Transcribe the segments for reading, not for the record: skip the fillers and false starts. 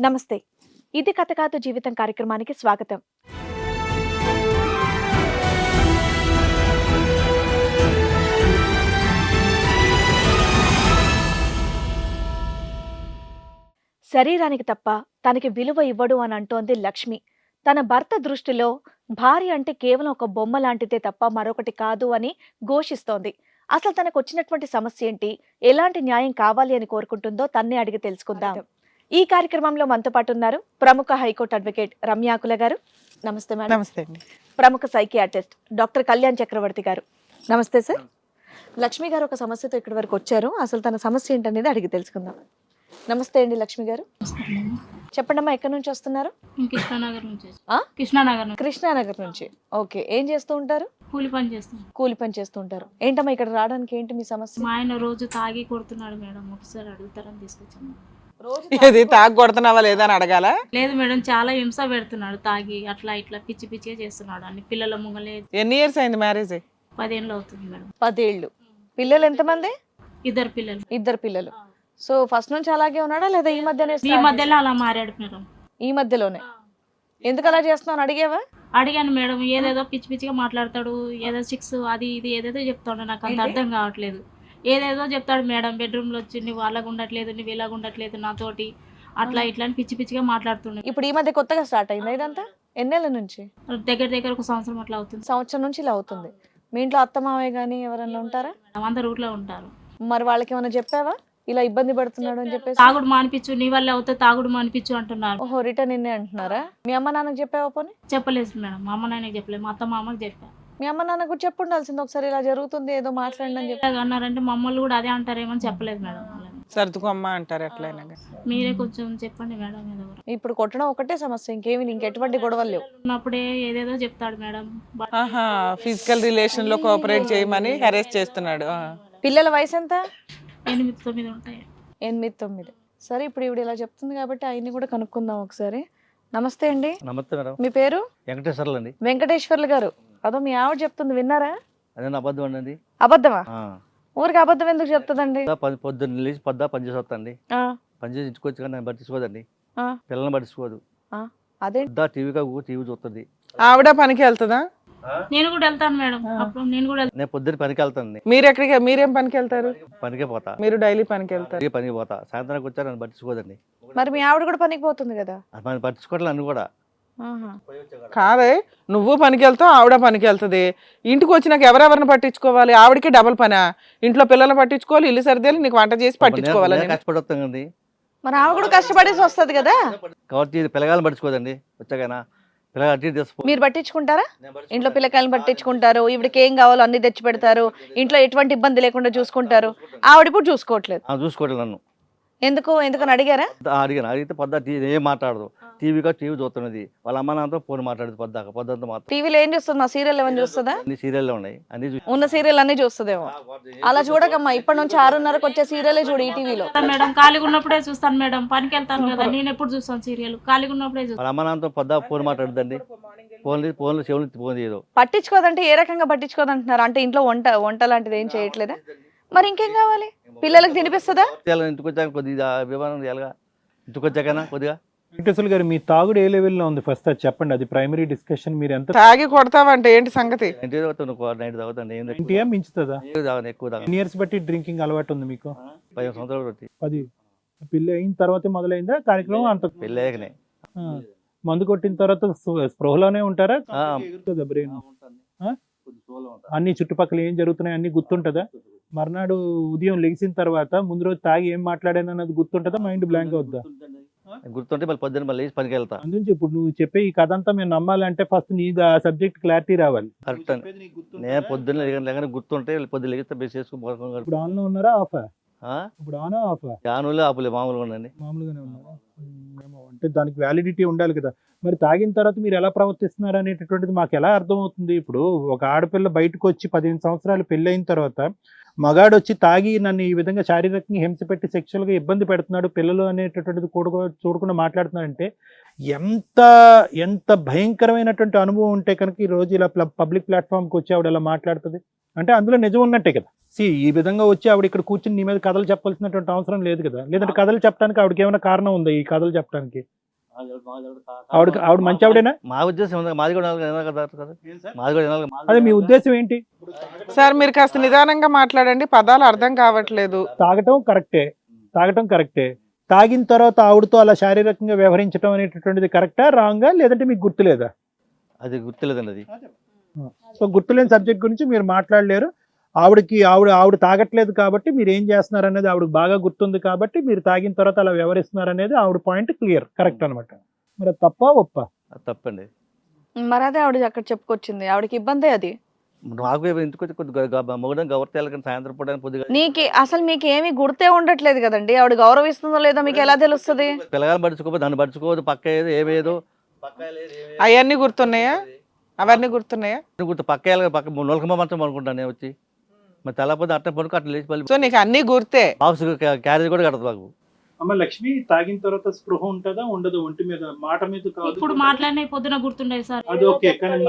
నమస్తే. ఇది కథ కాదు జీవితం కార్యక్రమానికి స్వాగతం. శరీరానికి తప్ప తనకి విలువ ఇవ్వడు అని అంటోంది లక్ష్మి. తన భర్త దృష్టిలో భార్య అంటే కేవలం ఒక బొమ్మ లాంటిదే తప్ప మరొకటి కాదు అని ఘోషిస్తోంది. అసలు తనకు వచ్చినటువంటి సమస్య ఏంటి, ఎలాంటి న్యాయం కావాలి అని కోరుకుంటుందో తన్నే అడిగి తెలుసుకుందాం. ఈ కార్యక్రమంలో మనతో పాటు ఉన్నారు ప్రముఖ హైకోర్టు అడ్వకేట్ రమ్యాకుల గారు. నమస్తే మేడం. నమస్తే అండి. ప్రముఖ సైకియాట్రిస్ట్ డాక్టర్ కళ్యాణ్ చక్రవర్తి గారు. నమస్తే సార్. లక్ష్మి గారు ఒక సమస్యతో ఇక్కడి వరకు వచ్చారు. అసలు తన సమస్య ఏంటనేది అడిగి తెలుసుకుందాం. నమస్తే అండి లక్ష్మి గారు. చెప్పండమ్మా, ఎక్కడి నుంచి వస్తున్నారు? కృష్ణానగర్ నుంచి. కృష్ణానగర్ నుంచి. ఓకే, ఏం చేస్తూ ఉంటారు? కూలి పని చేస్తాం. కూలి పని చేస్తూ ఉంటారు. ఏంటమ్మా ఇక్కడ రావడానికి ఏంటి మీ సమస్య? మా ఆయన రోజు తాగి కొడుతున్నాడు మేడం, ఒకసారి అడుగుతారని తీసుకొచ్చాను. ఇది తాగి కొడుతున్నావా లేదా అని అడగాల? లేదు మేడం, చాలా హింస పెడుతున్నాడు తాగి, అట్లా ఇట్లా పిచ్చి పిచ్చిగా చేస్తున్నాడు అన్ని. పిల్లల ముంగలే. ఎన్ని ఇయర్స్ అయింది మ్యారేజ్? 10 ఏళ్ళు అవుతుంది మేడం. 10 ఏళ్ళు. పిల్లలు ఎంతమంది? 2 పిల్లలు. 2 పిల్లలు. సో ఫస్ట్ నుంచి అలాగే ఉన్నాడా లేదా ఈ మధ్యనే? ఈ మధ్యలో అలా మారాడు మేడం. ఈ మధ్యలోనే. ఎందుకు అలా చేస్తున్నావు అడిగేవా? అడిగాను మేడం, ఏదేదో పిచ్చి పిచ్చిగా మాట్లాడతాడు, ఏదో 6 అది ఇది ఏదేదో చెప్తాడు, నాకు అంత అర్థం కావట్లేదు. ఏదేదో చెప్తాడు మేడం, బెడ్రూమ్ లో వచ్చి నువ్వు అలాగ ఉండట్లేదు, నువ్వు ఇలాగ ఉండట్లేదు నాతోటి, అట్లా ఇట్లా అని పిచ్చి పిచ్చిగా మాట్లాడుతున్నాడు. ఇప్పుడు ఈ మధ్య కొత్తగా స్టార్ట్ అయింది ఇదంతా? ఎన్నేళ్ళ నుంచి? దగ్గర దగ్గర 1 సంవత్సరం అట్లా అవుతుంది. సంవత్సరం నుంచి ఇలా అవుతుంది. మీ ఇంట్లో అత్త మావయ్య గానీ ఎవరన్నా ఉంటారా? అందరు ఊర్లో ఉంటారు. మరి వాళ్ళకి ఏమైనా చెప్పావా ఇలా ఇబ్బంది పడుతున్నాడు అని చెప్పేసి? తాగుడు మానిపించు, నీ వల్ల అవుతా తాగుడు మానిపించు అంటున్నారు. ఓహో, రిటర్న్ నిన్నే అంటున్నారా? మీ అమ్మ నాన్నకు చెప్పావా పోనీ? చెప్పలేదు మేడం, మా అమ్మ నాన్నకి చెప్పలేదు, మా అత్త మామకి చెప్పా. మీ అమ్మ నాన్న కూడా చెప్పు ఉండాల్సింది, ఒకసారి ఇలా జరుగుతుంది ఏదో మాట్లాడండి అని చెప్పి. ఇలాగ అన్నారంటే మమ్మల్ని కూడా అదే అంటారేమో అని చెప్పలేదు మేడం. సర్దుకోమ్మ అంటారు ఎట్లయినా. మీరే కొంచెం చెప్పండి మేడం. ఏదో ఇప్పుడు కొట్టడం ఒకటే సమస్య, ఇంకేమి ఇంకెటువంటి గొడవలు లేవు. ఉన్నప్పుడే ఏదేదో చెప్తాడు మేడం. ఆహా, ఫిజికల్ రిలేషన్ లో కోఆపరేట్ చేయమని హెరాస్ చేస్తున్నాడు. పిల్లల వయసు ఎంత? 8-9 ఉంటాయి. 8-9. సరే, ఇప్పుడు ఇవిడ ఇలా చెప్తుంది కాబట్టి ఆయన్ని కూడా కనుక్కుందాం ఒకసారి. నమస్తే అండి. నమస్తే మేడం. మీ పేరు? వెంకటేశ్వర్లు అండి. వెంకటేశ్వర్లు గారు. అదో మీ ఆవిడ చెప్తుంది, విన్నారా? అదే అబద్ధం అండి. అబద్ధమా? ఊరికి అబద్ధం ఎందుకు చెప్తుందండి? పొద్దున్న లేచి పని చేసి వస్తాండి, పని చేసి ఇంటికి వచ్చి కానీ పట్టించుకోదండి, పిల్లల్ని పట్టించుకోదు. అదే టీవీ చూస్తుంది. ఆవిడ పనికి వెళ్తుందా? నేను కూడా వెళ్తాను మేడం. అప్పుడు నేను కూడా నేను పొద్దున్న పనికి వెళ్తాను. మీరేం పనికి వెళ్తారు? పనికే పోతా. మీరు డైలీ పనికి వెళ్తారు? పనికి పోతా. సాయంత్రానికి వచ్చా నన్ను పట్టించుకోదండి. మరి మీ ఆవిడ కూడా పనికి పోతుంది కదా? అది పట్టించుకోవట్లేదు నన్ను కూడా. కాదే, నువ్వు పనికి వెళ్తావు, ఆవిడ పనికి వెళ్తుంది. ఇంటికి వచ్చినాక ఎవరెవరిని పట్టించుకోవాలి? ఆవిడకి డబుల్ పనా? ఇంట్లో పిల్లలు పట్టించుకోవాలి, ఇల్లు సర్దేలు, నీకు వంట చేసి పట్టించుకోవాలి. కష్టపడి వస్తాం కదండి. మరి ఆవిడ కూడా కష్టపడేసి వస్తుంది కదా? కాబట్టి పిల్లగాలను పట్టించుకోదండి. వచ్చాకైనా మీరు పట్టించుకుంటారా? ఇంట్లో పిల్లకాయలను పట్టించుకుంటారు, ఈవిడికి ఏం కావాలో అన్ని తెచ్చి పెడతారు, ఇంట్లో ఎటువంటి ఇబ్బంది లేకుండా చూసుకుంటారు. ఆవిడ ఇప్పుడు చూసుకోవట్లేదు. చూసుకోవట్లేదు నన్ను. ఎందుకని అడిగారా? అడిగాను. అడిగితే పొద్దు ఏం మాట్లాడదు. టీవీ చూస్తున్నది. వాళ్ళ అమ్మ నాన్నతో ఫోన్ మాట్లాడదు పొద్దుంతా మాత్రం. టీవీలో ఏం చూస్తుంది? మా సీరియల్ ఏమని చూస్తుందా? అన్ని సీరియల్ ఉన్నాయి, అన్ని ఉన్న సీరియల్ అన్ని చూస్తుందేమో. అలా చూడకమ్మా, ఇప్పటి నుంచి 6:30కి వచ్చే సీరియలే చూడు ఈ టీవీలో. మేడం ఖాళీగా ఉన్నప్పుడే చూస్తాను మేడం, పనికి వెళ్తాను కదా, నేను ఎప్పుడు చూస్తాను సీరియల్? ఖాళీగా ఉన్నప్పుడే చూస్తాను. వాళ్ళ అమ్మ నాన్నతో పొద్దు ఫోన్ మాట్లాడదండి. ఫోన్ చెవులు ఫోన్ చేయదు. పట్టించుకోదంటే ఏ రకంగా పట్టించుకోదంటున్నారు? అంటే ఇంట్లో వంట లాంటిది ఏం చేయట్లేదా? మరి ఇంకేం కావాలి? పిల్లలకు తినిపిస్తుందా? ఇంటికి వచ్చాక కొద్దిగా విమానం ఇంటికి వచ్చాకనా కొద్దిగా. వెంకటేశ్వర గారు, మీ తాగుడు ఏ లెవెల్లో ఉంది ఫస్ట్ అది చెప్పండి. అది ప్రైమరీ డిస్కషన్. మీరు ఎంత తాగి కొడతావంటే ఏంటి సంగతి? నైట్ తాగుతాండి. ఇంటియా మించుతుందా? ఎక్కువ తాగు. 10 ఇయర్స్ బట్టి డ్రింకింగ్ అలవాటు ఉంది మీకు? 15 సంవత్సరాలు బట్టి. 10. పెళ్లి అయిన తర్వాతే మొదలైందా కార్యక్రమం? అంత పెళ్ళాకనే. మందు కొట్టిన తర్వాత స్పృహలోనే ఉంటారా? బ్రెయిన్ అన్ని చుట్టుపక్కల ఏం జరుగుతున్నాయి అన్ని గుర్తుంటదా? మర్నాడు ఉదయం లెగిసిన తర్వాత ముందు రోజు తాగి ఏం మాట్లాడాను అన్నది గుర్తుంటదా? మైండ్ బ్లాంక్ అవుద్దా? గుర్తుంటే మళ్ళీ పొద్దున్న మళ్ళీ పనికి వెళ్తా. అందుకే ఇప్పుడు నువ్వు చెప్పే ఈ కథ అంతా మేము నమ్మాలంటే ఫస్ట్ నీ సబ్జెక్ట్ క్లారిటీ రావాలి. కరెక్ట్ అండి. నేను పొద్దున్న గుర్తుంటే పొద్దున్న లెగిస్తే బేస్ చేసుకుని. ఇప్పుడు ఆన్ లో ఉన్నారా ఆఫా? ఇప్పుడు ఆన్ ఆఫా? ఆనులే ఆపులే మామూలుగా ఉండండి. మామూలుగానే ఉన్నారా? అంటే దానికి వ్యాలిడిటీ ఉండాలి కదా. మరి తాగిన తర్వాత మీరు ఎలా ప్రవర్తిస్తున్నారు అనేటటువంటిది మాకు ఎలా అర్థమవుతుంది? ఇప్పుడు ఒక ఆడపిల్ల బయటకు వచ్చి 15 సంవత్సరాలు పెళ్ళి అయిన తర్వాత మగాడు వచ్చి తాగి నన్ను ఈ విధంగా శారీరకంగా హింస పెట్టి సెక్షువల్గా ఇబ్బంది పెడుతున్నాడు పిల్లలు అనేటటువంటిది చూడకుండా మాట్లాడుతున్నాడంటే ఎంత ఎంత భయంకరమైనటువంటి అనుభవం ఉంటే కనుక ఈ రోజు ఇలా పబ్లిక్ ప్లాట్ఫామ్కి వచ్చి ఆవిడ ఇలా మాట్లాడుతుంది అంటే అందులో నిజం ఉన్నట్టే కదా. ఈ విధంగా వచ్చి ఆవిడ ఇక్కడ కూర్చుని నీ మీద కథలు చెప్పాల్సినటువంటి అవసరం లేదు కదా. లేదంటే కథలు చెప్పడానికి ఆవిడకి ఏమైనా కారణం ఉందా ఈ కథలు చెప్పడానికి? ఆవిడ మంచి ఆవిడేనా? మా ఉద్దేశం ఉంది, మాది కూడా వినాలి కదా, మాది కూడా వినాలి. అదే మీ ఉద్దేశం ఏంటి? సార్ మీరు కాస్త నిదానంగా మాట్లాడండి, పదాలు అర్థం కావట్లేదు. తాగటం కరెక్టే. తాగిన తర్వాత ఆవిడతో అలా శారీరకంగా వ్యవహరించడం అనేటటువంటిది కరెక్టా రాంగా, లేదంటే మీకు గుర్తులేదా? అది గుర్తులేదండి అది. సో గుర్తులేని సబ్జెక్ట్ గురించి మీరు మాట్లాడలేరు. ఆవిడ తాగట్లేదు కాబట్టి మీరు ఏం చేస్తున్నారు అనేది ఆవిడకి బాగా గుర్తుంది కాబట్టి మీరు తాగిన తర్వాత అలా వ్యవహరిస్తున్నారు అనేది ఆవిడ పాయింట్ క్లియర్, కరెక్ట్ అనమాట. మరి అది తప్ప ఒప్ప? అది తప్పండి. మరి అదే ఆవిడ అక్కడ చెప్పుకొచ్చింది, ఆవిడకి ఇబ్బందే అది. నాకు ఇంటికి వచ్చి కొద్దిగా మొగడం గవర్తెలు కానీ సాయంత్రం పూట పొద్దుగా మీకు ఏమీ గుర్తే ఉండట్లేదు కదండి. ఆవిడ గౌరవిస్తుందో లేదో మీకు ఎలా తెలుస్తుంది? పిల్లగాని పడుచుకోపోదు, దాన్ని పడుచుకోవద్దు, పక్క ఏదో ఏమేదో అవన్నీ గుర్తున్నాయా? అవన్నీ గుర్తున్నాయా? గుర్తు పక్క పక్క నొలకమ్మ మంచం అనుకుంటాను నేను వచ్చి. మరి తెల్లపోతే అట్ట పడుకో అట్లా లేచి పల్లి సో నీకు అన్ని గుర్తే? బాక్స్ క్యారేజ్ కూడా కడదు మాకు. అమ్మ లక్ష్మి, తాగిన తర్వాత స్పృహ ఉంటుందా ఉండదు? ఒంటి మీద మాట మీద కాదు, ఇప్పుడు మాట్లాడిన పొద్దున గుర్తుండే సార్. అది ఓకే, కానీ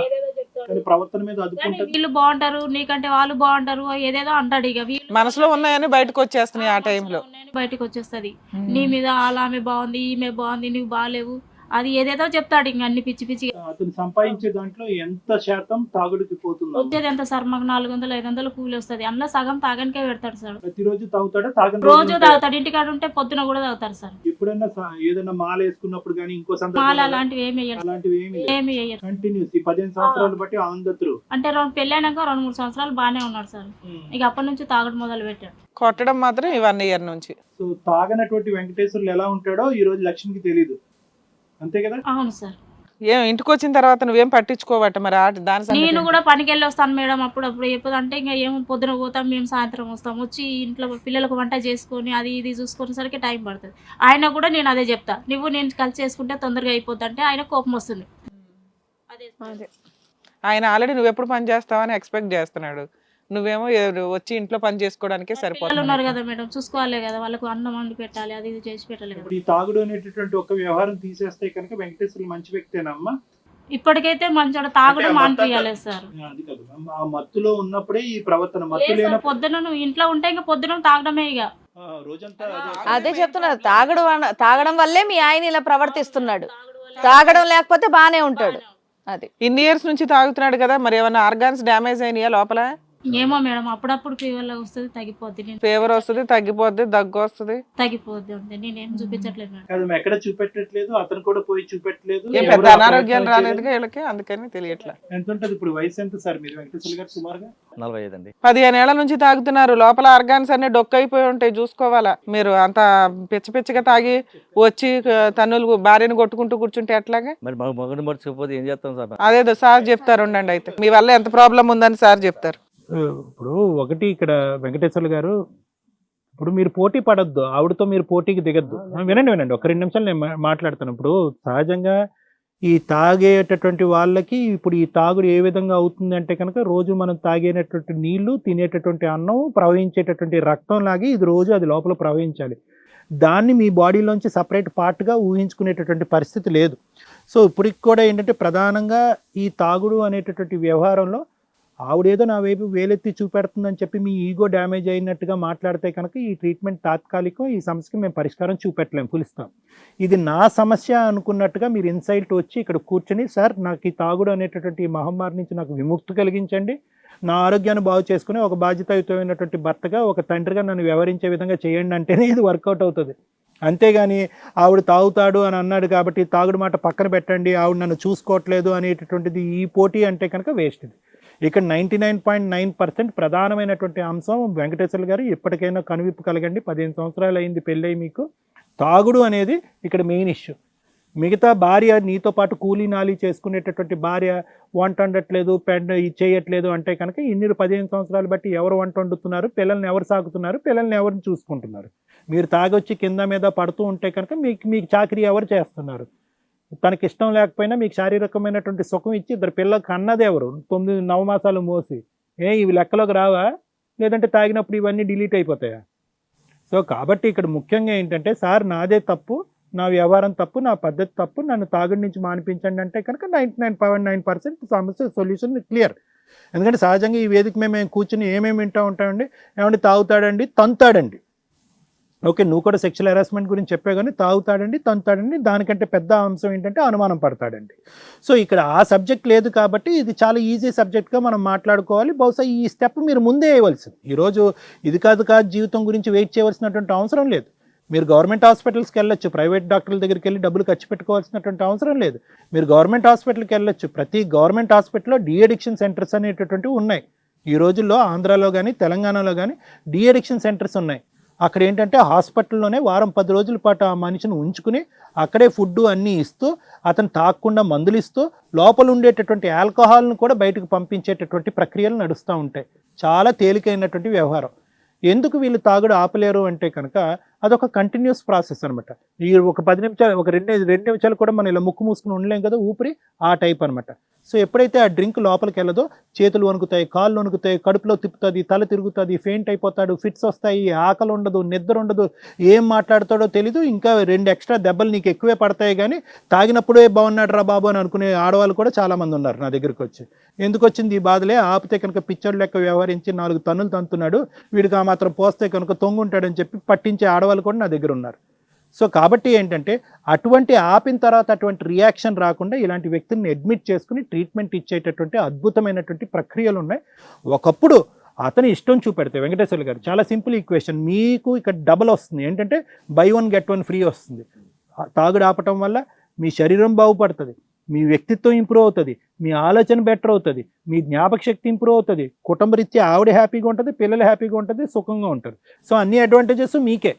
ప్రవర్తన మీద అదుపుంటది. వీళ్ళు బాగుంటారు, నీకంటే వాళ్ళు బాగుంటారు, ఏదేదో అంటాడు. ఇక వీళ్ళు మనసులో ఉన్నాయని బయటకు వచ్చేస్తున్నాయి ఆ టైంలో. బయటకు వచ్చేస్తది. నీ మీద అలా ఆమె బాగుంది, ఈమె బాగుంది, నువ్వు బాగాలేవు, అది ఏదేదో చెప్తాడు. ఇంక అన్ని పిచ్చి పిచ్చి. అతను సంపాదించే దాంట్లో ఎంత శాతం తాగుడికి పోతుంది? వచ్చేది ఎంత సార్? మాకు 400-500 కూలి వస్తుంది. అందులో సగం తాగనికే పెడతాడు సార్. ప్రతిరోజు తాగుతాడా? తాగని రోజు తాగుతాడు. ఇంటికాడ ఉంటే పొద్దున కూడా తాగుతారు సార్. ఎప్పుడైనా ఏదైనా మాల వేసుకున్నప్పుడు కానీ ఇంకో మాల అలాంటివి ఏమి వేయరు, అలాంటివి ఏమి వేయరు. కంటిన్యూస్ 15 సంవత్సరాలు బట్టి ఆన్ ద త్రూ. అంటే పెళ్ళైనాక 2-3 సంవత్సరాలు బాగానే ఉన్నాడు సార్. ఇక అప్పటి నుంచి తాగడం మొదలు పెట్టాడు. కొట్టడం మాత్రం ఈ 1 year నుంచి. సో తాగనటువంటి వెంకటేశ్వర్లు ఎలా ఉంటాడో ఈ రోజు లక్ష్మికి తెలియదు, అంతే కదా? అవును సార్. ఏం ఇంటికి వచ్చిన తర్వాత నువ్వేం పట్టించుకోవట మరి దాని సంగతి నేను ఏంటి? కూడా పనికి వెళ్ళి వస్తాను మేడం అప్పుడప్పుడు. ఎప్పుడు అంటే ఇంకా ఏమో పొద్దున పోతాం, మేము సాయంత్రం వస్తాం. వచ్చి ఇంట్లో పిల్లలకు వంట చేసుకొని అది ఇది చూసుకునేసరికి టైం పడుతుంది. ఆయన కూడా నేను అదే చెప్తా, నువ్వు నేను కలిసి చేసుకుంటే తొందరగా అయిపోద్ది అంటే ఆయన కోపం వస్తుంది. అదే ఆయన ఆల్రెడీ నువ్వు ఎప్పుడు పని చేస్తావని ఎక్స్పెక్ట్ చేస్తున్నాడు. నువ్వేమో వచ్చి ఇంట్లో పని చేసుకోవడానికే పిల్లలు సరిపోతుంది. ఉన్నారు కదా మేడం, చూసుకోవాలి కదా, వాళ్ళకు అన్నం వండి పెట్టాలి, అది ఇది చేసి పెట్టాలి కదా. ఇప్పుడు ఈ తాగుడు అనేటటువంటి ఒక వ్యవహారం తీసేస్తే కనుక వెంకటేశ్వర్లు మంచి వ్యక్తేనమ్మా? ఇప్పటికైతే మంచోడు, తాగుడు మానిపించాలి సార్. అది కాదు, ఆ మత్తులో ఉన్నప్పుడే ఈ ప్రవర్తన. మత్తు లేదు సార్, లేనప్పుడు పొద్దున నువ్వు ఇంట్లో ఉంటే ఇంకా పొద్దున తాగడమే ఇక. రోజంతా అదే చెప్తున్నారు, తాగడం వల్లే మీ ఆయన ఇలా ప్రవర్తిస్తున్నాడు. తాగడం లేకపోతే బానే ఉంటాడు. అది ఇన్ని ఇయర్స్ నుంచి తాగుతున్నాడు కదా, మరి ఏమైనా ఆర్గాన్స్ డ్యామేజ్ అయినాయా లోపల? ఏమో మేడం, అప్పుడప్పుడు ఫీవర్ వస్తుంది, తగ్గిపోద్ది. నేను ఫీవర్ వస్తుంది, తగ్గిపోద్ది, దగ్గు వస్తుంది, తగ్గిపోద్ది అంతే. నేనేం చూపించట్లేదు మేడం. కాదు, ఎక్కడ చూపెట్టట్లేదు, అతను కూడా పోయి చూపెట్టలేదు. ఏం పెద్ద అనారోగ్యాలు రాలేదుగా వీళ్ళకి, అందుకని తెలియట్లా. ఎంత ఉంటుంది ఇప్పుడు వయసు? ఎంత సార్ మీరు వెంకటేశ్వర్లు గారు? సుమారుగా 45 అండి. 15 ఏళ్ల నుంచి తాగుతున్నారు. లోపల ఆర్గాన్స్ అన్ని డొక్కైపోయి ఉంటాయి, చూసుకోవాలా. మీరు అంత పిచ్చ పిచ్చగా తాగి వచ్చి తన్నులు భార్యను కొట్టుకుంటూ కూర్చుంటే ఎట్లాగా? మరి మగని మర్చిపోతే ఏం చేస్తాం సార్? అదేదో సార్ చెప్తారు ఉండండి. అయితే మీ వల్ల ఎంత ప్రాబ్లం ఉందని సార్ చెప్తారు. ఇప్పుడు ఒకటి ఇక్కడ వెంకటేశ్వర్లు గారు, ఇప్పుడు మీరు పోటీ పడద్దు, ఆవిడతో మీరు పోటీకి దిగద్దు. వినండి ఒక 2 నిమిషాలు నేను మాట్లాడతాను. ఇప్పుడు సహజంగా ఈ తాగేటటువంటి వాళ్ళకి ఇప్పుడు ఈ తాగుడు ఏ విధంగా అవుతుంది అంటే కనుక, రోజు మనం తాగేటటువంటి నీళ్లు, తినేటటువంటి అన్నం, ప్రవహించేటటువంటి రక్తం లాగి ఇది రోజు అది లోపల ప్రవహించాలి. దాన్ని మీ బాడీలోంచి సపరేట్ పార్ట్గా ఊహించుకునేటటువంటి పరిస్థితి లేదు. సో ఇప్పటికి కూడా ఏంటంటే ప్రధానంగా ఈ తాగుడు అనేటటువంటి వ్యవహారంలో ఆవిడేదో నా వైపు వేలెత్తి చూపెడుతుందని చెప్పి మీ ఈగో డ్యామేజ్ అయినట్టుగా మాట్లాడితే కనుక ఈ ట్రీట్మెంట్ తాత్కాలికం, ఈ సమస్యకి మేము పరిష్కారం చూపెట్టలేము, పిలుస్తాం. ఇది నా సమస్య అనుకున్నట్టుగా మీరు ఇన్సైట్ వచ్చి ఇక్కడ కూర్చొని, సార్ నాకు ఈ తాగుడు అనేటటువంటి ఈ మహమ్మారి నుంచి నాకు విముక్తి కలిగించండి, నా ఆరోగ్యాన్ని బాగు చేసుకుని ఒక బాధ్యతాయుతమైనటువంటి భర్తగా, ఒక తండ్రిగా నన్ను వ్యవహరించే విధంగా చేయండి అంటేనే ఇది వర్కౌట్ అవుతుంది. అంతేగాని ఆవిడ తాగుతాడు అని అన్నాడు కాబట్టి తాగుడు మాట పక్కన పెట్టండి, ఆవిడ నన్ను చూసుకోవట్లేదు అనేటటువంటిది ఈ పోటీ అంటే కనుక వేస్ట్. ఇది ఇక్కడ 99.9% ప్రధానమైనటువంటి అంశం. వెంకటేశ్వర్లు గారు ఇప్పటికైనా కనువిప్పు కలగండి. 15 సంవత్సరాలు అయింది పెళ్ళై మీకు. తాగుడు అనేది ఇక్కడ మెయిన్ ఇష్యూ. మిగతా భార్య నీతో పాటు కూలీ నాలి చేసుకునేటటువంటి భార్య వంట వండట్లేదు, చేయట్లేదు అంటే కనుక ఇన్ని 15 సంవత్సరాలు బట్టి ఎవరు వంట వండుతున్నారు, పిల్లల్ని ఎవరు సాగుతున్నారు, పిల్లల్ని ఎవరిని చూసుకుంటున్నారు? మీరు తాగొచ్చి కింద మీద పడుతూ ఉంటే కనుక మీకు చాకరీ ఎవరు చేస్తున్నారు? తనకి ఇష్టం లేకపోయినా మీకు శారీరకమైనటువంటి సుఖం ఇచ్చి 2 పిల్లలకు అన్నది ఎవరు? 9 నవమాసాలు మోసి ఇవి లెక్కలోకి రావా? లేదంటే తాగినప్పుడు ఇవన్నీ డిలీట్ అయిపోతాయా? సో కాబట్టి ఇక్కడ ముఖ్యంగా ఏంటంటే, సార్ నాదే తప్పు, నా వ్యవహారం తప్పు, నా పద్ధతి తప్పు, నన్ను తాగుడు నుంచి మానిపించండి అంటే కనుక 99.9% సమస్య సొల్యూషన్ క్లియర్. ఎందుకంటే సహజంగా ఈ వేదిక మేము కూర్చుని ఏమేమి వింటూ ఉంటామండి, ఏమంటే తాగుతాడండి, తంతాడండి. ఓకే, నువ్వు కూడా సెక్షువల్ హెరాస్మెంట్ గురించి చెప్పే కానీ తాగుతాడండి, తంతాడండి, దానికంటే పెద్ద అంశం ఏంటంటే అనుమానం పడతాడండి. సో ఇక్కడ ఆ సబ్జెక్ట్ లేదు కాబట్టి ఇది చాలా ఈజీ సబ్జెక్ట్గా మనం మాట్లాడుకోవాలి. బహుశా ఈ స్టెప్ మీరు ముందే వేయవలసింది. ఈరోజు ఇది కాదు జీవితం గురించి వెయిట్ చేయవలసినటువంటి అవసరం లేదు. మీరు గవర్నమెంట్ హాస్పిటల్స్కి వెళ్ళొచ్చు, ప్రైవేట్ డాక్టర్ల దగ్గరికి వెళ్ళి డబ్బులు ఖర్చు పెట్టుకోవాల్సినటువంటి అవసరం లేదు. మీరు గవర్నమెంట్ హాస్పిటల్కి వెళ్ళొచ్చు, ప్రతి గవర్నమెంట్ హాస్పిటల్లో డీఅడిక్షన్ సెంటర్స్ అనేటటువంటివి ఉన్నాయి. ఈ రోజుల్లో ఆంధ్రాలో కానీ తెలంగాణలో కానీ డీఅడిక్షన్ సెంటర్స్ ఉన్నాయి. అక్కడ ఏంటంటే హాస్పిటల్లోనే వారం 10 రోజుల పాటు ఆ మనిషిని ఉంచుకుని అక్కడే ఫుడ్ అన్నీ ఇస్తూ, అతను తాగకుండా మందులు ఇస్తూ, లోపల ఉండేటటువంటి ఆల్కహాల్ను కూడా బయటకు పంపించేటటువంటి ప్రక్రియలు నడుస్తూ ఉంటాయి. చాలా తేలికైనటువంటి వ్యవహారం. ఎందుకు వీళ్ళు తాగుడు ఆపలేరు అంటే కనుక అదొక కంటిన్యూస్ ప్రాసెస్ అనమాట. ఈ ఒక 10 నిమిషాలు, ఒక 2 నిమిషాలు కూడా మనం ఇలా ముక్కు మూసుకుని ఉండలేం కదా, ఊపిరి ఆ టైప్ అనమాట. సో ఎప్పుడైతే ఆ డ్రింక్ లోపలికి వెళ్ళదో చేతులు వణుకుతాయి, కాళ్ళు వణుకుతాయి, కడుపులో తిప్పుతుంది, తల తిరుగుతుంది, ఫెయింట్ అయిపోతాడు, ఫిట్స్ వస్తాయి, ఆకలి ఉండదు, నిద్ర ఉండదు, ఏం మాట్లాడతాడో తెలీదు. ఇంకా 2 ఎక్స్ట్రా దెబ్బలు నీకు ఎక్కువే పడతాయి. కానీ తాగినప్పుడే బాగున్నాడు రా బాబు అని అనుకునే ఆడవాళ్ళు కూడా చాలామంది ఉన్నారు నా దగ్గరికి వచ్చి. ఎందుకు వచ్చింది ఈ బాధలే, ఆపితే కనుక పిచ్చోడు లెక్క వ్యవహరించి 4 తన్నులు తంతున్నాడు, వీడికి ఆ మాత్రం పోస్తే కనుక తొంగుంటాడని చెప్పి పట్టించే ఆడవాళ్ళు కూడా నా దగ్గర ఉన్నారు. సో కాబట్టి ఏంటంటే అటువంటి ఆపిన తర్వాత అటువంటి రియాక్షన్ రాకుండా ఇలాంటి వ్యక్తిని అడ్మిట్ చేసుకుని ట్రీట్మెంట్ ఇచ్చేటటువంటి అద్భుతమైనటువంటి ప్రక్రియలు ఉన్నాయి. ఒకప్పుడు అతని ఇష్టం చూపెడితే వెంకటేశ్వర గారు చాలా సింపుల్ ఈక్వేషన్, మీకు ఇక్కడ డబల్ వస్తుంది. ఏంటంటే బై 1 get 1 ఫ్రీ వస్తుంది. తాగుడు ఆపటం వల్ల మీ శరీరం బాగుపడుతుంది, మీ వ్యక్తిత్వం ఇంప్రూవ్ అవుతుంది, మీ ఆలోచన బెటర్ అవుతుంది, మీ జ్ఞాపక శక్తి ఇంప్రూవ్ అవుతుంది, కుటుంబరీత్యా ఆవిడ హ్యాపీగా ఉంటుంది, పిల్లలు హ్యాపీగా ఉంటుంది, సుఖంగా ఉంటారు. సో అన్ని అడ్వాంటేజెస్ మీకే.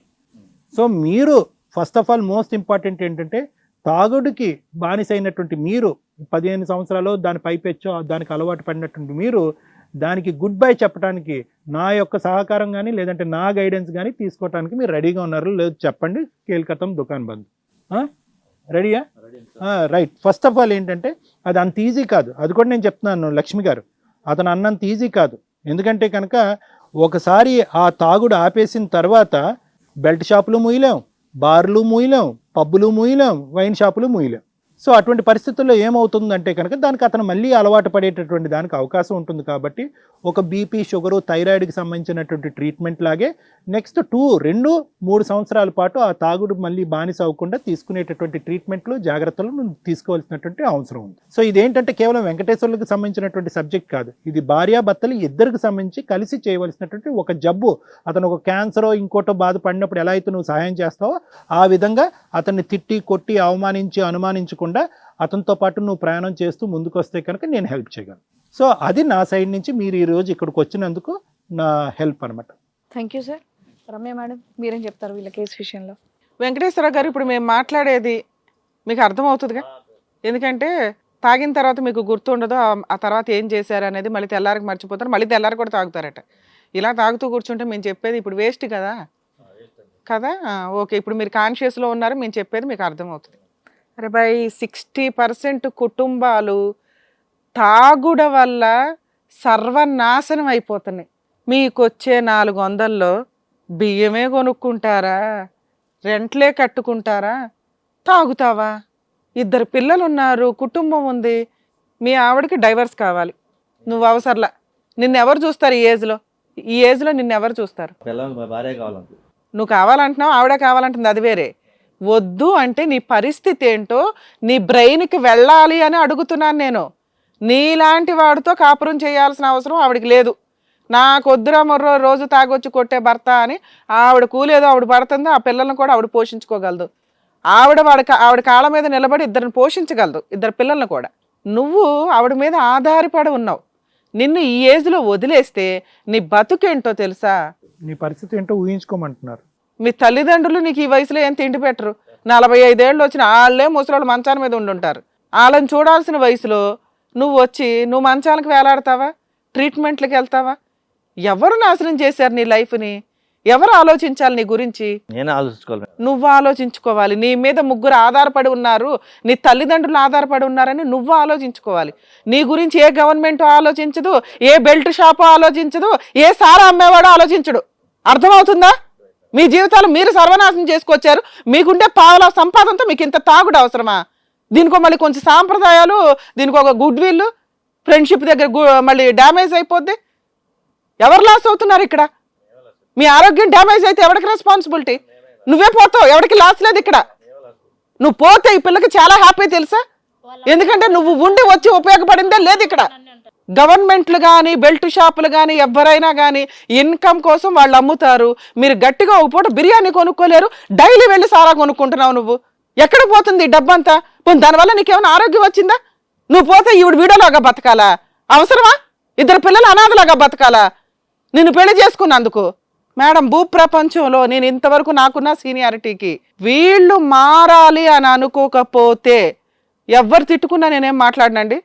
సో మీరు first of all most important ఏంటంటే తాగుడికి బానిసైనటువంటి మీరు 15 సంవత్సరాలు దాని పైపెచ్చో దానికి అలవాటు పడినటువంటి మీరు దానికి గుడ్ బై చెప్పడానికి నా యొక్క సహకారం కానీ లేదంటే నా గైడెన్స్ కానీ తీసుకోవడానికి మీరు రెడీగా ఉన్నారు? లేదు చెప్పండి, కేల్కతం దుకాన్ బంద్. రెడీయా? రైట్. ఫస్ట్ ఆఫ్ ఆల్ ఏంటంటే అది అంత ఈజీ కాదు. అది కూడా నేను చెప్తున్నాను లక్ష్మి గారు, అతను అన్నంత ఈజీ కాదు. ఎందుకంటే కనుక ఒకసారి ఆ తాగుడు ఆపేసిన తర్వాత బెల్ట్ షాపులు మూయలేం, బార్లు మూయలేం, పబ్బులు మూయలేం, వైన్ షాపులు మూయలేం. సో అటువంటి పరిస్థితుల్లో ఏమవుతుందంటే కనుక దానికి అతను మళ్ళీ అలవాటు పడేటటువంటి దానికి అవకాశం ఉంటుంది. కాబట్టి ఒక బీపీ, షుగరు, థైరాయిడ్కి సంబంధించినటువంటి ట్రీట్మెంట్ లాగే నెక్స్ట్ 2-3 సంవత్సరాల పాటు ఆ తాగుడు మళ్ళీ బానిస అవ్వకుండా తీసుకునేటటువంటి ట్రీట్మెంట్లు, జాగ్రత్తలు నువ్వు తీసుకోవాల్సినటువంటి అవసరం ఉంది. సో ఇదేంటంటే కేవలం వెంకటేశ్వర్లకు సంబంధించినటువంటి సబ్జెక్ట్ కాదు, ఇది భార్యాభర్తలు ఇద్దరికి సంబంధించి కలిసి చేయవలసినటువంటి ఒక జబ్బు. అతను ఒక క్యాన్సరో ఇంకోటో బాధపడినప్పుడు ఎలా అయితే నువ్వు సహాయం చేస్తావో ఆ విధంగా అతన్ని తిట్టి, కొట్టి, అవమానించి, అనుమానించకుండా అతనితో పాటు నువ్వు ప్రయాణం చేస్తూ ముందుకు వస్తే కనుక నేను హెల్ప్ చేయగలను. సో అది నా సైడ్ నుంచి మీరు ఈరోజు ఇక్కడికి వచ్చినందుకు నా హెల్ప్ అనమాట. Thank you sir. Ramya madam, మీరేం చెప్తారు వీళ్ళ కేసు విషయంలో? వెంకటేశ్వర గారు, ఇప్పుడు మేము మాట్లాడేది మీకు అర్థమవుతుందిగా? ఎందుకంటే తాగిన తర్వాత మీకు గుర్తుండదు ఆ తర్వాత ఏం చేశారు అనేది. మళ్ళీ తెల్లారికి మర్చిపోతారు, మళ్ళీ తెల్లారి కూడా తాగుతారట. ఇలా తాగుతూ కూర్చుంటే మేము చెప్పేది ఇప్పుడు వేస్ట్ కదా కదా. ఓకే, ఇప్పుడు మీరు కాన్షియస్లో ఉన్నారు, మేము చెప్పేది మీకు అర్థమవుతుంది. అరే బై 60% కుటుంబాలు తాగుడ వల్ల సర్వనాశనం అయిపోతున్నాయి. మీకు వచ్చే 400లో బియ్యమే కొనుక్కుంటారా, రెంట్లే కట్టుకుంటారా, తాగుతావా? 2 పిల్లలు ఉన్నారు, కుటుంబం ఉంది, మీ ఆవిడకి డైవర్స్ కావాలి, నువ్వు అవసరంలా. నిన్నెవరు చూస్తారు ఈ ఏజ్లో నిన్నెవరు చూస్తారు? భార్య కావాలంటే నువ్వు కావాలంటున్నావు, ఆవిడ కావాలంటుంది, అది వేరే. వద్దు అంటే నీ పరిస్థితి ఏంటో నీ బ్రెయిన్కి వెళ్ళాలి అని అడుగుతున్నాను నేను. నీలాంటి వాడితో కాపురం చేయాల్సిన అవసరం ఆవిడకి లేదు. నాకు వద్దురా మొర్రో రోజు తాగొచ్చి కొట్టే భర్త అని ఆవిడ కూలేదో ఆవిడ పడుతుందో ఆ పిల్లలను కూడా ఆవిడ పోషించుకోగలదు. ఆవిడ కాళ్ళ మీద నిలబడి 2 పోషించగలదు, 2 పిల్లలను కూడా. నువ్వు ఆవిడ మీద ఆధారపడి ఉన్నావు. నిన్ను ఈ ఏజ్లో వదిలేస్తే నీ బతుకేంటో తెలుసా? నీ పరిస్థితి ఏంటో ఊహించుకోమంటున్నారు. మీ తల్లిదండ్రులు నీకు ఈ వయసులో ఏం తిండి పెట్టరు. 45 ఏళ్ళు వచ్చిన వాళ్ళే ముసలోళ్ళు మంచాల మీద ఉండుంటారు. వాళ్ళని చూడాల్సిన వయసులో నువ్వు మంచాలకు వేలాడతావా? ట్రీట్మెంట్లకు వెళ్తావా? ఎవరు నాశనం చేశారు నీ లైఫ్ని? ఎవరు ఆలోచించాలి నీ గురించి? నేనే ఆలోచించుకోవాలి మేడం. నువ్వు ఆలోచించుకోవాలి. నీ మీద ముగ్గురు ఆధారపడి ఉన్నారు, నీ తల్లిదండ్రులు ఆధారపడి ఉన్నారని నువ్వు ఆలోచించుకోవాలి. నీ గురించి ఏ గవర్నమెంట్ ఆలోచించదు, ఏ బెల్ట్ షాపు ఆలోచించదు, ఏ సారా అమ్మేవాడు ఆలోచించడు. అర్థమవుతుందా? మీ జీవితాలు మీరు సర్వనాశనం చేసుకొచ్చారు. మీకుంటే పావుల సంపాదనతో మీకు ఇంత తాగుడు అవసరమా? దీనికో మళ్ళీ కొంచెం సాంప్రదాయాలు, దీనికి ఒక గుడ్ విల్, ఫ్రెండ్షిప్ దగ్గర మళ్ళీ డ్యామేజ్ అయిపోద్ది. ఎవరు లాస్ అవుతున్నారు ఇక్కడ? మీ ఆరోగ్యం డ్యామేజ్ అయితే ఎవరికి రెస్పాన్సిబిలిటీ? నువ్వే పోతావు, ఎవరికి లాస్ లేదు ఇక్కడ. నువ్వు పోతే ఈ పిల్లకి చాలా హ్యాపీ తెలుసా? ఎందుకంటే నువ్వు ఉండి వచ్చి ఉపయోగపడిందే లేదు ఇక్కడ. గవర్నమెంట్లు కానీ బెల్ట్ షాపులు కానీ ఎవరైనా కానీ ఇన్కమ్ కోసం వాళ్ళు అమ్ముతారు. మీరు గట్టిగా ఒక పూట బిర్యానీ కొనుక్కోలేరు, డైలీ వెళ్ళి సారా కొనుక్కుంటున్నావు. నువ్వు ఎక్కడ పోతుంది ఈ డబ్బంతా? దానివల్ల నీకేమైనా ఆరోగ్యం వచ్చిందా? నువ్వు పోతే ఈవిడ వీడోలాగా బతకాలా? అవసరమా? 2 పిల్లలు అనాథలాగా బతకాలా నిన్ను పెళ్లి చేసుకున్నందుకు? మేడం, భూప్రపంచంలో నేను ఇంతవరకు నాకున్న సీనియారిటీకి వీళ్ళు మారాలి అని అనుకోకపోతే ఎవరు తిట్టుకున్నా నేనేం మాట్లాడినండి.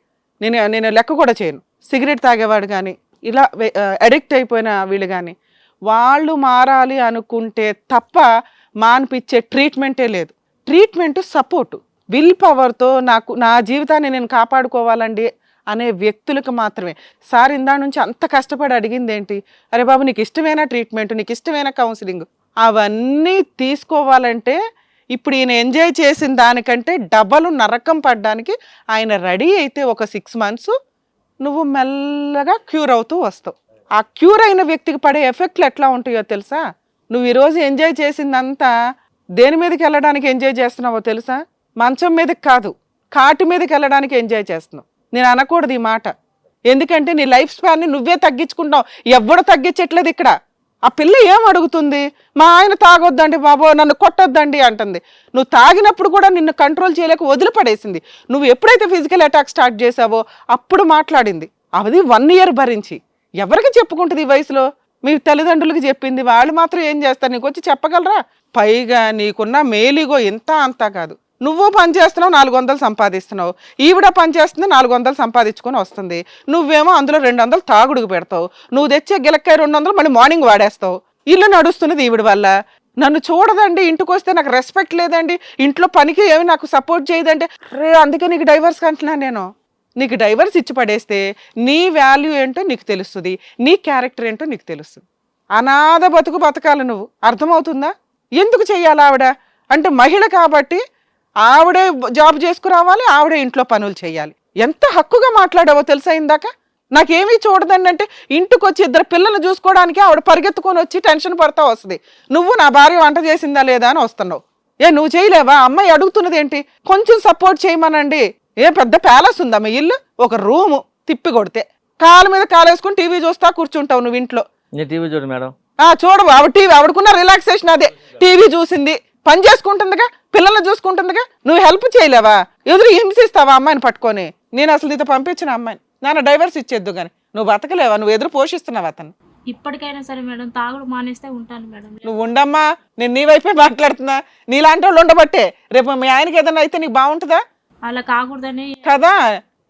నేను లెక్క కూడా చేయను. సిగరెట్ తాగేవాడు కానీ, ఇలా అడిక్ట్ అయిపోయిన వీళ్ళు కానీ, వాళ్ళు మారాలి అనుకుంటే తప్ప మాన్పిచ్చే ట్రీట్మెంటే లేదు. ట్రీట్మెంట్ సపోర్టు, విల్ పవర్తో నా జీవితాన్ని నేను కాపాడుకోవాలండి అనే వ్యక్తులకు మాత్రమే. సార్ ఇందా నుంచి అంత కష్టపడి అడిగింది ఏంటి? అరే బాబు, నీకు ఇష్టమైన ట్రీట్మెంట్, నీకు ఇష్టమైన కౌన్సిలింగ్, అవన్నీ తీసుకోవాలంటే ఇప్పుడు ఈయన ఎంజాయ్ చేసిన దానికంటే డబల్ నరకం పడ్డానికి ఆయన రెడీ అయితే ఒక 6 months నువ్వు మెల్లగా క్యూర్ అవుతూ వస్తావు. ఆ క్యూర్ అయిన వ్యక్తికి పడే ఎఫెక్ట్లు ఎట్లా ఉంటాయో తెలుసా? నువ్వు ఈరోజు ఎంజాయ్ చేసిందంతా దేని మీదకి వెళ్ళడానికి ఎంజాయ్ చేస్తున్నావో తెలుసా? మంచం మీదకి కాదు, కాటి మీదకి వెళ్ళడానికి ఎంజాయ్ చేస్తున్నావు. నేను అనకూడదు ఈ మాట, ఎందుకంటే నీ లైఫ్ స్పాన్ని నువ్వే తగ్గించుకుంటావు, ఎవ్వడూ తగ్గించట్లేదు ఇక్కడ. ఆ పిల్ల ఏం అడుగుతుంది? మా ఆయన తాగొద్దండి బాబో, నన్ను కొట్టొద్దండి అంటుంది. నువ్వు తాగినప్పుడు కూడా నిన్ను కంట్రోల్ చేయలేక వదిలిపడేసింది. నువ్వు ఎప్పుడైతే ఫిజికల్ అటాక్ స్టార్ట్ చేసావో అప్పుడు మాట్లాడింది. అది 1 year భరించి. ఎవరికి చెప్పుకుంటుంది ఈ వయసులో? మీ తల్లిదండ్రులకి చెప్పింది. వాళ్ళు మాత్రం ఏం చేస్తారు? నీకు వచ్చి చెప్పగలరా? పైగా నీకున్న మేలిగో ఇంత అంతా కాదు. నువ్వు పని చేస్తున్నావు, 400 సంపాదిస్తున్నావు. ఈవిడ పని చేస్తుంది, 400 సంపాదించుకొని వస్తుంది. నువ్వేమో అందులో 200 తాగుడుకు పెడతావు. నువ్వు తెచ్చే గిలక్కాయ 200 మళ్ళీ మార్నింగ్ వాడేస్తావు. ఇల్లు నడుస్తున్నది ఈవిడ వల్ల. నన్ను చూడదండి, ఇంటికి వస్తే నాకు రెస్పెక్ట్ లేదండి, ఇంట్లో పనికి ఏమి నాకు సపోర్ట్ చేయదంటే, అందుకే నీకు డైవర్స్ అంటున్నాను నేను. నీకు డైవర్స్ ఇచ్చి పడేస్తే నీ వాల్యూ ఏంటో నీకు తెలుస్తుంది, నీ క్యారెక్టర్ ఏంటో నీకు తెలుస్తుంది. అనాథ బతుకు బతకాలి నువ్వు. అర్థమవుతుందా? ఎందుకు చెయ్యాలి ఆవిడ అంటే? మహిళ కాబట్టి ఆవిడే జాబ్ చేసుకురావాలి, ఆవిడే ఇంట్లో పనులు చేయాలి. ఎంత హక్కుగా మాట్లాడావో తెలుసా ఇందాక? నాకేమీ చూడదండి అంటే ఇంటికి వచ్చి 2 పిల్లలు చూసుకోవడానికి ఆవిడ పరిగెత్తుకొని వచ్చి టెన్షన్ పడతా వస్తుంది. నువ్వు నా భార్య వంట చేసిందా లేదా అని వస్తున్నావు. నువ్వు చేయలేవా? అమ్మాయి అడుగుతున్నది ఏంటి? కొంచెం సపోర్ట్ చేయమనండి. పెద్ద ప్యాలెస్ ఉందా మీ ఇల్లు? ఒక రూము తిప్పి కొడితే కాలు మీద కాలేసుకుని టీవీ చూస్తా కూర్చుంటావు నువ్వు ఇంట్లో. టీవీ చూడు మేడం. చూడవు, ఆవిడ టీవీ, ఆవిడకున్న రిలాక్సేషన్ అదే. టీవీ చూసింది, పని చేసుకుంటుందిగా, పిల్లల్ని చూసుకుంటుందిగా. నువ్వు హెల్ప్ చేయలేవా? ఎదురు హింసిస్తావా అమ్మాయిని పట్టుకొని? నేను అసలు నీతో పంపించిన అమ్మాయిని నాన్న డైవర్స్ ఇచ్చేద్దు కానీ నువ్వు బతకలేవా? నువ్వు ఎదురు పోషిస్తున్నావు అతను. ఇప్పటికైనా సరే మేడం, తాగుడు మానేస్తే ఉంటాను మేడం. నువ్వు ఉండమ్మా, నేను నీ వైపే మాట్లాడుతున్నా. నీలాంటి వాళ్ళు ఉండబట్టే రేపు మీ ఆయనకి ఏదైనా అయితే నీకు బాగుంటుందా? అలా కాకూడదని కదా,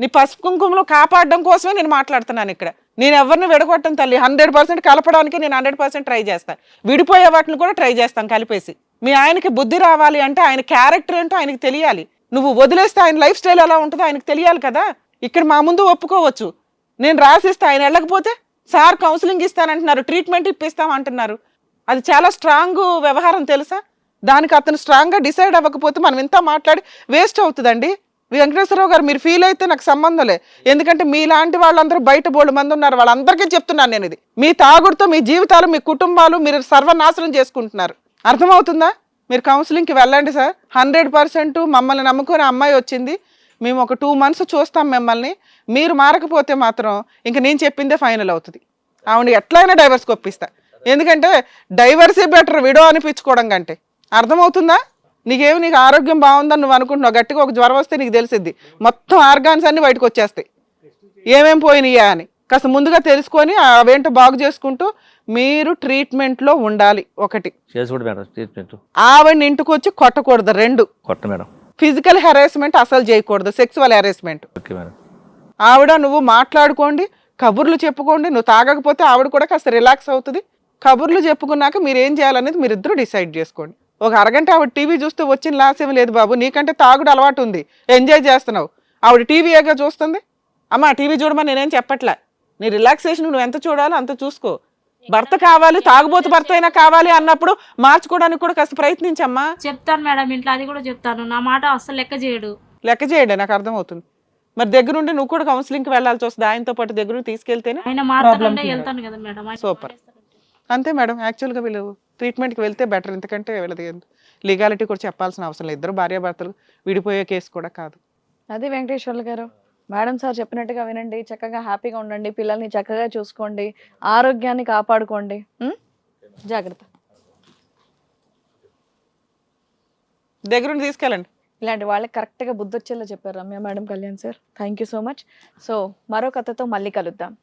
నీ పసుపు కుంకుమలో కాపాడడం కోసమే నేను మాట్లాడుతున్నాను ఇక్కడ. నేను ఎవరిని విడగొట్టను తల్లి. 100% కలపడానికి నేను 100% ట్రై చేస్తాను. విడిపోయే వాటిని కూడా ట్రై చేస్తాను కలిపేసి. మీ ఆయనకి బుద్ధి రావాలి అంటే ఆయన క్యారెక్టర్ ఏంటో ఆయనకి తెలియాలి. నువ్వు వదిలేస్తే ఆయన లైఫ్ స్టైల్ ఎలా ఉంటుందో ఆయనకు తెలియాలి కదా. ఇక్కడ మా ముందు ఒప్పుకోవచ్చు, నేను రాసిస్తే ఆయన వెళ్ళకపోతే సార్ కౌన్సిలింగ్ ఇస్తానంటున్నారు, ట్రీట్మెంట్ ఇప్పిస్తామంటున్నారు. అది చాలా స్ట్రాంగ్ వ్యవహారం తెలుసా? దానికి అతను స్ట్రాంగ్గా డిసైడ్ అవ్వకపోతే మనం ఇంత మాట్లాడి వేస్ట్ అవుతుందండి. వెంకటేశ్వరరావు గారు, మీరు ఫీల్ అయితే నాకు సంబంధంలే. ఎందుకంటే మీలాంటి వాళ్ళందరూ బయట బోల్డ్ మంది ఉన్నారు, వాళ్ళందరికీ చెప్తున్నాను నేను ఇది. మీ తాగుడుతో మీ జీవితాలు, మీ కుటుంబాలు మీరు సర్వనాశనం చేసుకుంటున్నారు. అర్థమవుతుందా? మీరు కౌన్సిలింగ్కి వెళ్ళండి సార్. 100% మమ్మల్ని నమ్ముకుని అమ్మాయి వచ్చింది. మేము ఒక 2 months చూస్తాం మిమ్మల్ని. మీరు మారకపోతే మాత్రం ఇంక నేను చెప్పిందే ఫైనల్ అవుతుంది. ఆవిడ ఎట్లయినా డైవర్స్కి ఒప్పిస్తా. ఎందుకంటే డైవర్సే బెటర్ విడో అనిపించుకోవడం కంటే. అర్థమవుతుందా? నీకు ఆరోగ్యం బాగుందని నువ్వు అనుకుంటున్నావు. గట్టిగా ఒక జ్వరం వస్తే నీకు తెలిసిద్ది, మొత్తం ఆర్గాన్స్ అన్ని బయటకు వచ్చేస్తాయి, ఏమేం పోయినాయా అని. కాస్త ముందుగా తెలుసుకొని అవేంటో బాగు చేసుకుంటూ మీరు ట్రీట్మెంట్లో ఉండాలి. ఒకటి చేసుకోండి మేడం ట్రీట్మెంట్. ఆవిడని ఇంటికి వచ్చి కొట్టకూడదు. 2 కొట్ట మేడం. ఫిజికల్ హెరాస్మెంట్ అసలు చేయకూడదు, సెక్సువల్ హెరాస్మెంట్. Okay madam. ఆవిడ నువ్వు మాట్లాడుకోండి, కబుర్లు చెప్పుకోండి. నువ్వు తాగకపోతే ఆవిడ కూడా కాస్త రిలాక్స్ అవుతుంది. కబుర్లు చెప్పుకున్నాక మీరు ఏం చేయాలనేది మీరు ఇద్దరు డిసైడ్ చేసుకోండి. ఒక అరగంట ఆవిడ టీవీ చూస్తే వచ్చిన లాస్ ఏమి లేదు బాబు, నీకంటే తాగుడు అలవాటు ఉంది, ఎంజాయ్ చేస్తున్నావు. ఆవిడ టీవీగా చూస్తుంది. అమ్మా టీవీ చూడమని నేనేం చెప్పట్లే, నీ రిలాక్సేషన్ నువ్వు ఎంత చూడాలో అంత చూసుకో. భర్త కావాలి, తాగుబోతు భర్త అయినా కావాలి అన్నప్పుడు మార్చుకోవడానికి కూడా కాస్త ప్రయత్నించమ్మా. చెప్తాను మేడం, ఇంట్లో అది కూడా చెప్తాను. నా మాట అస్సలు లెక్క చేయడు. లెక్క చేయండి, నాకు అర్థమవుతుంది. మరి దగ్గరుండి నువ్వు కూడా కౌన్సిలింగ్కి వెళ్ళాల్సి వస్తుంది, ఆయనతో పాటు దగ్గర తీసుకెళ్తేనే. ఆయన మాట్లాడుతుంటే వెళ్తాను కదా మేడం. ఆయన సూపర్. అంతే మేడం, యాక్చువల్గా వీళ్ళు ట్రీట్మెంట్కి వెళ్తే బెటర్. ఎందుకంటే వీళ్ళది లీగాలిటీ కూడా చెప్పాల్సిన అవసరం లేదు, ఇద్దరు భార్యాభర్తలు విడిపోయే కేసు కూడా కాదు. అది వెంకటేశ్వర్లు గారు, మేడం సార్ చెప్పినట్టుగా వినండి, చక్కగా హ్యాపీగా ఉండండి, పిల్లల్ని చక్కగా చూసుకోండి, ఆరోగ్యాన్ని కాపాడుకోండి. జాగ్రత్త. దగ్గరుండి తీసుకెళ్ళండి. ఇలాంటి వాళ్ళకి కరెక్ట్గా బుద్ధి వచ్చేలా చెప్పారు Ramya madam, Kalyan sir. Thank you so much. So మరో కథతో మళ్ళీ కలుద్దాం.